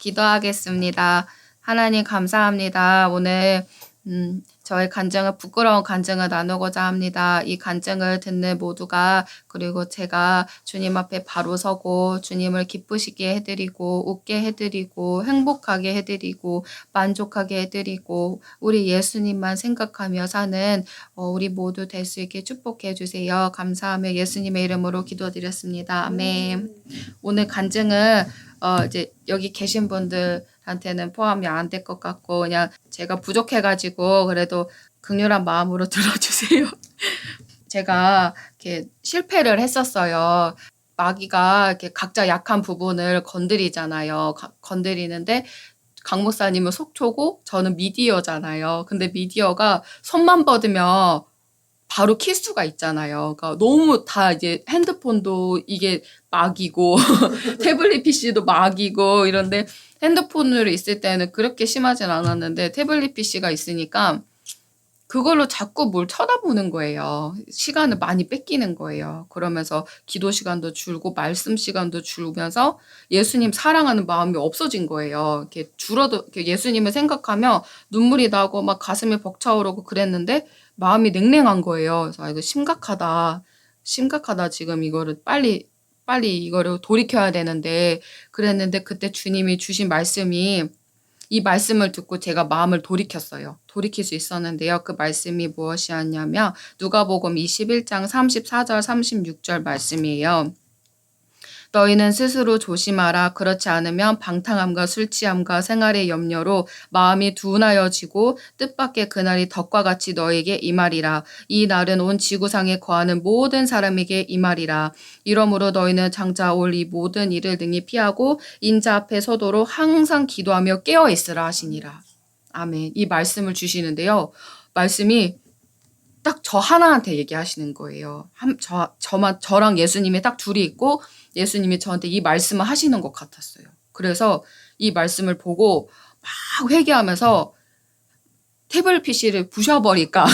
기도하겠습니다. 하나님 감사합니다. 오늘 저의 간증을 부끄러운 간증을 나누고자 합니다. 이 간증을 듣는 모두가 그리고 제가 주님 앞에 바로 서고 주님을 기쁘시게 해드리고 웃게 해드리고 행복하게 해드리고 만족하게 해드리고 우리 예수님만 생각하며 사는 우리 모두 될 수 있게 축복해 주세요. 감사하며 예수님의 이름으로 기도드렸습니다. 아멘. 오늘 간증은 이제 여기 계신 분들한테는 포함이 안 될 것 같고 그냥 제가 부족해가지고 그래도 긍휼한 마음으로 들어주세요. 제가 이렇게 실패를 했었어요. 마귀가 이렇게 각자 약한 부분을 건드리잖아요. 건드리는데 강 목사님은 속초고 저는 미디어잖아요. 근데 미디어가 손만 뻗으면 바로 킬 수가 있잖아요. 그러니까 너무 다 이제 핸드폰도 이게 막이고 태블릿 PC도 막이고 이런데 핸드폰으로 있을 때는 그렇게 심하진 않았는데 태블릿 PC가 있으니까 그걸로 자꾸 뭘 쳐다보는 거예요. 시간을 많이 뺏기는 거예요. 그러면서 기도 시간도 줄고 말씀 시간도 줄면서 예수님 사랑하는 마음이 없어진 거예요. 이렇게 줄어도 이렇게 예수님을 생각하면 눈물이 나고 막 가슴이 벅차오르고 그랬는데 마음이 냉랭한 거예요. 그래서 이거 심각하다 지금 이거를 빨리 이거를 돌이켜야 되는데 그랬는데 그때 주님이 주신 말씀이 이 말씀을 듣고 제가 마음을 돌이켰어요. 돌이킬 수 있었는데요. 그 말씀이 무엇이었냐면 누가복음 21장 34절 36절 말씀이에요. 너희는 스스로 조심하라. 그렇지 않으면 방탕함과 술취함과 생활의 염려로 마음이 둔하여지고 뜻밖의 그날이 덕과 같이 너에게 임하리라. 이 날은 온 지구상에 거하는 모든 사람에게 임하리라. 이러므로 너희는 장차 올 이 모든 일을 능히 피하고 인자 앞에 서도록 항상 기도하며 깨어있으라 하시니라. 아멘. 이 말씀을 주시는데요. 말씀이 딱 저 하나한테 얘기하시는 거예요. 저랑 예수님이 딱 둘이 있고 예수님이 저한테 이 말씀을 하시는 것 같았어요. 그래서 이 말씀을 보고 막 회개하면서 태블릿 PC를 부셔버릴까.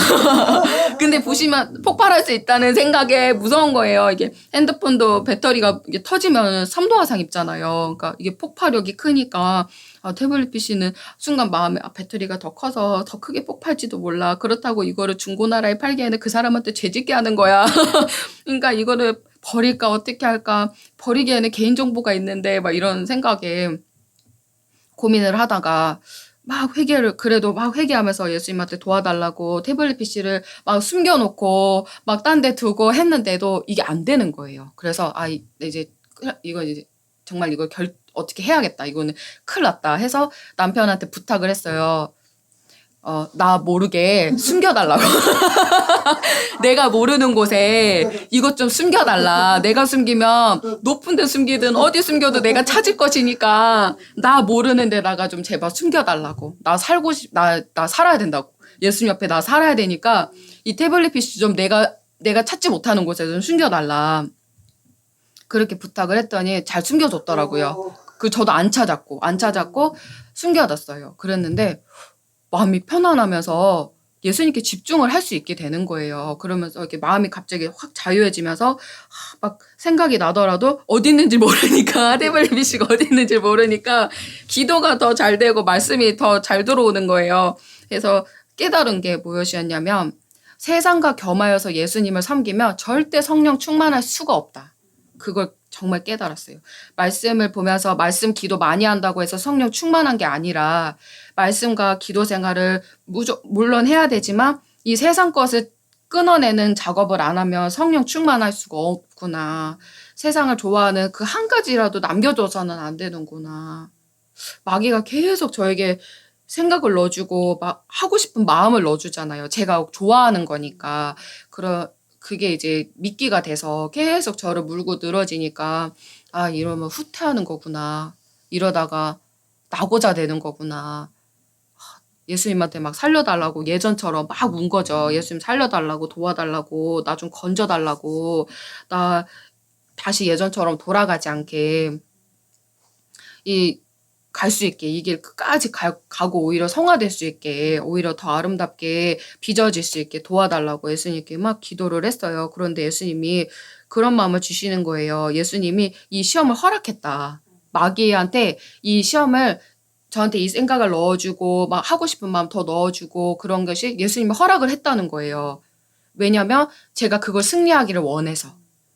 근데 부시면 폭발할 수 있다는 생각에 무서운 거예요. 이게 핸드폰도 배터리가 이게 터지면 3도화상 입잖아요. 그러니까 이게 폭발력이 크니까 태블릿 PC는 순간 마음에 배터리가 더 커서 더 크게 폭발지도 몰라. 그렇다고 이거를 중고나라에 팔기에는 그 사람한테 죄짓게 하는 거야. 그러니까 이거를 버릴까 어떻게 할까. 버리기에는 개인정보가 있는데 막 이런 생각에 고민을 하다가 그래도 막 회개하면서 예수님한테 도와달라고 태블릿 PC를 막 숨겨놓고 막 딴 데 두고 했는데도 이게 안 되는 거예요. 그래서 이거 이제 정말 이걸 어떻게 해야겠다. 이거는 큰일 났다 해서 남편한테 부탁을 했어요. 나 모르게 숨겨달라고. 내가 모르는 곳에 이것 좀 숨겨달라. 내가 숨기면 높은 데 숨기든 어디 숨겨도 내가 찾을 것이니까 나 모르는 데다가 좀 제발 숨겨달라고. 나 살아야 된다고. 예수님 옆에 나 살아야 되니까 이 태블릿 PC 좀 내가 찾지 못하는 곳에 좀 숨겨달라. 그렇게 부탁을 했더니 잘 숨겨줬더라고요. 저도 안 찾았고 숨겨놨어요. 그랬는데 마음이 편안하면서 예수님께 집중을 할 수 있게 되는 거예요. 그러면서 이렇게 마음이 갑자기 확 자유해지면서 막 생각이 나더라도 어디 있는지 모르니까 태블릿 PC가 어디 있는지 모르니까 기도가 더 잘 되고 말씀이 더 잘 들어오는 거예요. 그래서 깨달은 게 무엇이었냐면 세상과 겸하여서 예수님을 섬기면 절대 성령 충만할 수가 없다. 그걸 정말 깨달았어요. 말씀을 보면서 말씀 기도 많이 한다고 해서 성령 충만한 게 아니라 말씀과 기도 생활을 물론 해야 되지만 이 세상 것을 끊어내는 작업을 안 하면 성령 충만할 수가 없구나. 세상을 좋아하는 그 한 가지라도 남겨줘서는 안 되는구나. 마귀가 계속 저에게 생각을 넣어주고 막 하고 싶은 마음을 넣어주잖아요. 제가 좋아하는 거니까. 그게 이제 미끼가 돼서 계속 저를 물고 늘어지니까 이러면 후퇴하는 거구나. 이러다가 나고자 되는 거구나. 예수님한테 막 살려달라고 예전처럼 막 운 거죠. 예수님 살려달라고 도와달라고 나 좀 건져달라고 나 다시 예전처럼 돌아가지 않게 갈 수 있게 이 길 끝까지 가고 오히려 성화될 수 있게 오히려 더 아름답게 빚어질 수 있게 도와달라고 예수님께 막 기도를 했어요. 그런데 예수님이 그런 마음을 주시는 거예요. 예수님이 이 시험을 허락했다. 마귀한테 이 시험을 저한테 이 생각을 넣어주고 막 하고 싶은 마음 더 넣어주고 그런 것이 예수님이 허락을 했다는 거예요. 왜냐면 제가 그걸 승리하기를 원해서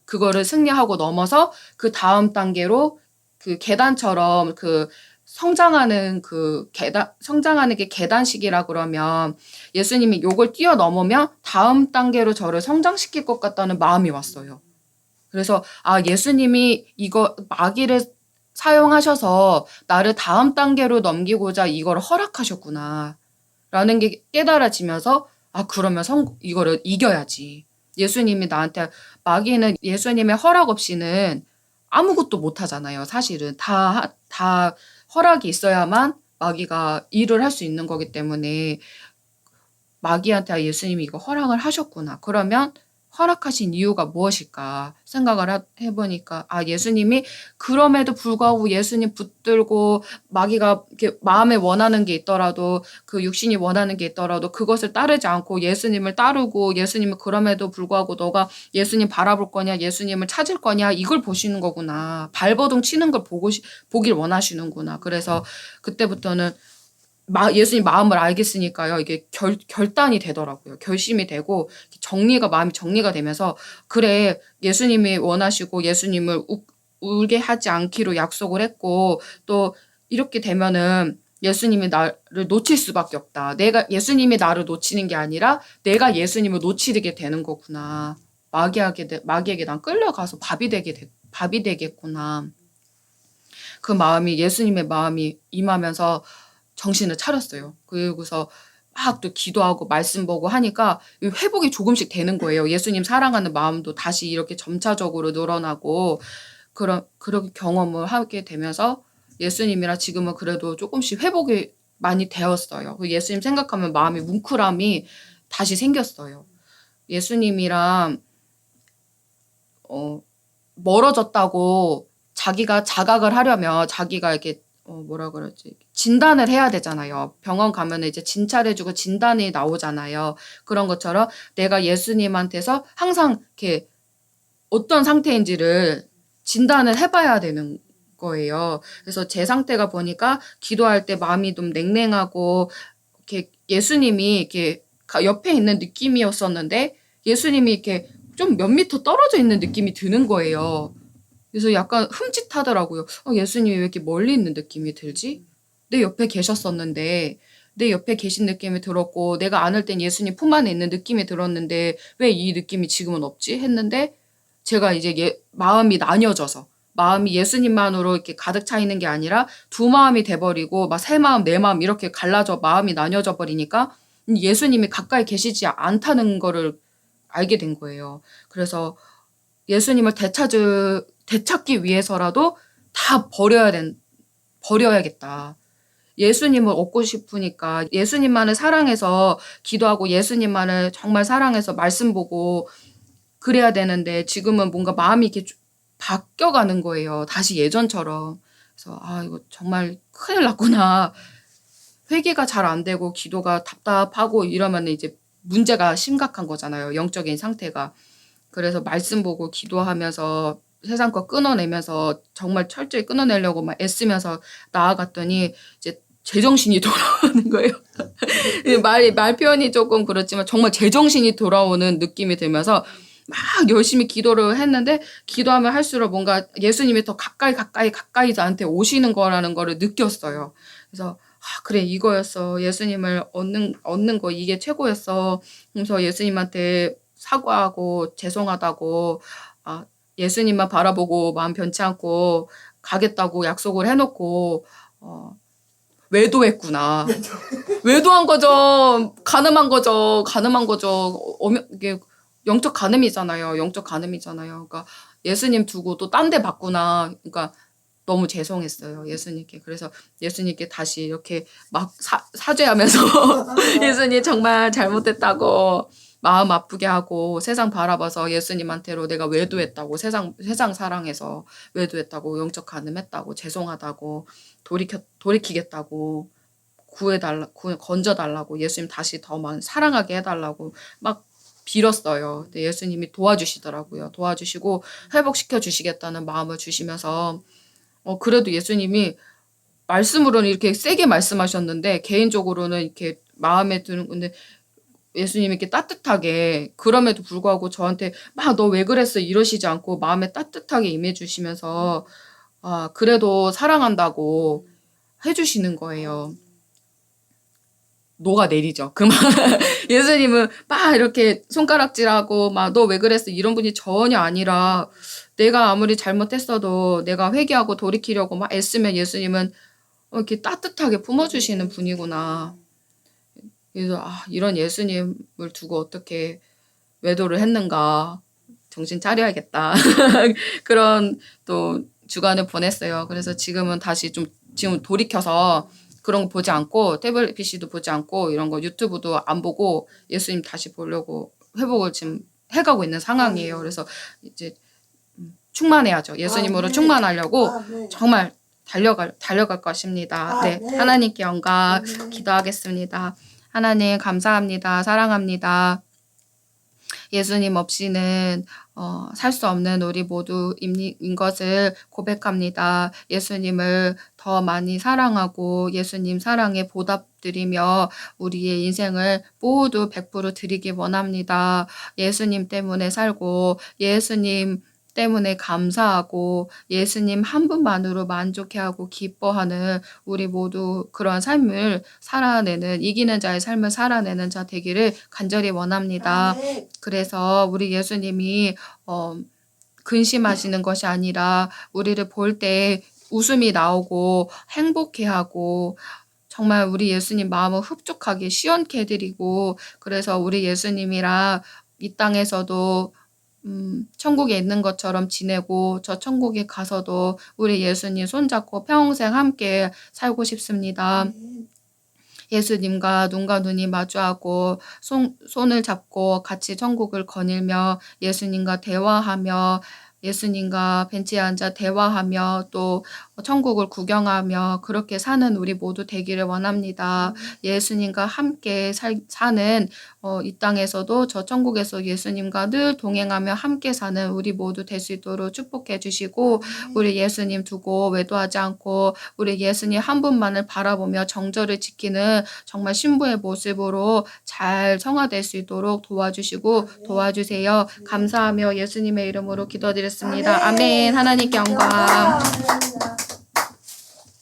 그거를 승리하고 넘어서 그 다음 단계로 그 계단처럼 그 성장하는 그 계단 성장하는 게 계단식이라 그러면 예수님이 요걸 뛰어넘으면 다음 단계로 저를 성장시킬 것 같다는 마음이 왔어요. 그래서 아 예수님이 이거 마귀를 사용하셔서 나를 다음 단계로 넘기고자 이걸 허락하셨구나 라는 게 깨달아지면서 아 그러면 이거를 이겨야지. 예수님이 나한테 마귀는 예수님의 허락 없이는 아무것도 못 하잖아요. 사실은 다 허락이 있어야만 마귀가 일을 할 수 있는 거기 때문에 마귀한테 아, 예수님이 이거 허락을 하셨구나. 그러면 허락하신 이유가 무엇일까 생각을 해보니까 아 예수님이 그럼에도 불구하고 예수님 붙들고 마귀가 이렇게 마음에 원하는 게 있더라도 그 육신이 원하는 게 있더라도 그것을 따르지 않고 예수님을 따르고 예수님을 그럼에도 불구하고 너가 예수님 바라볼 거냐 예수님을 찾을 거냐 이걸 보시는 거구나 발버둥 치는 걸 보길 원하시는구나 그래서 그때부터는 예수님 마음을 알겠으니까요. 이게 결단이 되더라고요. 결심이 되고 마음이 정리가 되면서 그래 예수님이 원하시고 예수님을 울게 하지 않기로 약속을 했고 또 이렇게 되면은 예수님이 나를 놓칠 수밖에 없다. 예수님이 나를 놓치는 게 아니라 내가 예수님을 놓치게 되는 거구나. 마귀에게 난 끌려가서 밥이 되겠구나. 그 마음이 예수님의 마음이 임하면서 정신을 차렸어요. 그리고서 막 또 기도하고 말씀 보고 하니까 회복이 조금씩 되는 거예요. 예수님 사랑하는 마음도 다시 이렇게 점차적으로 늘어나고 그런 경험을 하게 되면서 예수님이랑 지금은 그래도 조금씩 회복이 많이 되었어요. 예수님 생각하면 마음의 뭉클함이 다시 생겼어요. 예수님이랑 멀어졌다고 자기가 자각을 하려면 자기가 이렇게 뭐라 그러지? 진단을 해야 되잖아요. 병원 가면 이제 진찰해주고 진단이 나오잖아요. 그런 것처럼 내가 예수님한테서 항상 이렇게 어떤 상태인지를 진단을 해봐야 되는 거예요. 그래서 제 상태가 보니까 기도할 때 마음이 좀 냉랭하고 이렇게 예수님이 이렇게 옆에 있는 느낌이었었는데 예수님이 이렇게 좀 몇 미터 떨어져 있는 느낌이 드는 거예요. 그래서 약간 흠칫하더라고요. 예수님이 왜 이렇게 멀리 있는 느낌이 들지? 내 옆에 계셨었는데, 내 옆에 계신 느낌이 들었고, 내가 안을 땐 예수님 품 안에 있는 느낌이 들었는데, 왜 이 느낌이 지금은 없지? 했는데, 제가 이제 마음이 예수님만으로 이렇게 가득 차 있는 게 아니라 두 마음이 돼버리고, 막 새 마음, 내 마음 이렇게 마음이 나뉘어져 버리니까 예수님이 가까이 계시지 않다는 거를 알게 된 거예요. 그래서 예수님을 되찾기 위해서라도 다 버려야겠다. 예수님을 얻고 싶으니까 예수님만을 사랑해서 기도하고 예수님만을 정말 사랑해서 말씀 보고 그래야 되는데 지금은 뭔가 마음이 이렇게 바뀌어가는 거예요. 다시 예전처럼. 그래서 아, 이거 정말 큰일 났구나. 회개가 잘 안 되고 기도가 답답하고 이러면 이제 문제가 심각한 거잖아요. 영적인 상태가. 그래서 말씀 보고 기도하면서 세상 거 끊어내면서 정말 철저히 끊어내려고 막 애쓰면서 나아갔더니 이제 제정신이 돌아오는 거예요. 말 표현이 조금 그렇지만 정말 제정신이 돌아오는 느낌이 들면서 막 열심히 기도를 했는데 기도하면 할수록 뭔가 예수님이 더 가까이 나한테 오시는 거라는 거를 느꼈어요. 그래서 아, 그래, 이거였어. 예수님을 얻는 거, 이게 최고였어. 그래서 예수님한테 사과하고 죄송하다고 아, 예수님만 바라보고 마음 변치 않고 가겠다고 약속을 해놓고 외도했구나. 외도한 거죠. 가늠한 거죠. 이게 영적 간음이잖아요. 그러니까 예수님 두고 또 딴 데 봤구나. 그러니까 너무 죄송했어요. 예수님께. 그래서 예수님께 다시 이렇게 막 사죄하면서 예수님 정말 잘못했다고 마음 아프게 하고 세상 바라봐서 예수님한테로 내가 외도했다고 세상 사랑해서 외도했다고 영적 간음했다고 죄송하다고 돌이키겠다고 건져달라고 예수님 다시 더 많이 사랑하게 해달라고 막 빌었어요. 근데 예수님이 도와주시더라고요. 도와주시고 회복시켜 주시겠다는 마음을 주시면서 그래도 예수님이 말씀으로는 이렇게 세게 말씀하셨는데 개인적으로는 이렇게 마음에 드는 건데 예수님이 이렇게 따뜻하게 그럼에도 불구하고 저한테 막 너 왜 그랬어 이러시지 않고 마음에 따뜻하게 임해 주시면서 그래도 사랑한다고 해 주시는 거예요. 녹아내리죠. 그 말. 예수님은 막 이렇게 손가락질하고 막 너 왜 그랬어 이런 분이 전혀 아니라 내가 아무리 잘못했어도 내가 회개하고 돌이키려고 막 애쓰면 예수님은 이렇게 따뜻하게 품어주시는 분이구나. 그래서 이런 예수님을 두고 어떻게 외도를 했는가 정신 차려야겠다. 그런 또 주간을 보냈어요. 그래서 지금은 다시 지금 돌이켜서 그런 거 보지 않고 태블릿 PC도 보지 않고 이런 거 유튜브도 안 보고 예수님 다시 보려고 회복을 지금 해가고 있는 상황이에요. 그래서 이제 충만해야죠. 예수님으로 충만하려고 정말 달려갈 것입니다. 네, 하나님께 영광 기도하겠습니다. 하나님 감사합니다. 사랑합니다. 예수님 없이는 살 수 없는 우리 모두인 것을 고백합니다. 예수님을 더 많이 사랑하고 예수님 사랑에 보답드리며 우리의 인생을 모두 100% 드리기 원합니다. 예수님 때문에 살고 예수님 때문에 감사하고 예수님 한 분만으로 만족해하고 기뻐하는 우리 모두 그런 삶을 살아내는 이기는 자의 삶을 살아내는 자 되기를 간절히 원합니다. 그래서 우리 예수님이 근심하시는 것이 아니라 우리를 볼 때 웃음이 나오고 행복해하고 정말 우리 예수님 마음을 흡족하게 시원케 해드리고 그래서 우리 예수님이랑 이 땅에서도 천국에 있는 것처럼 지내고 저 천국에 가서도 우리 예수님 손잡고 평생 함께 살고 싶습니다. 예수님과 눈과 눈이 마주하고 손을 잡고 같이 천국을 거닐며 예수님과 대화하며 예수님과 벤치에 앉아 대화하며 또 천국을 구경하며 그렇게 사는 우리 모두 되기를 원합니다. 예수님과 함께 사는 이 땅에서도 저 천국에서 예수님과 늘 동행하며 함께 사는 우리 모두 될 수 있도록 축복해 주시고 우리 예수님 두고 외도하지 않고 우리 예수님 한 분만을 바라보며 정절을 지키는 정말 신부의 모습으로 잘 성화될 수 있도록 도와주시고 도와주세요. 감사하며 예수님의 이름으로 기도드렸습니다. 아멘. 하나님께 영광.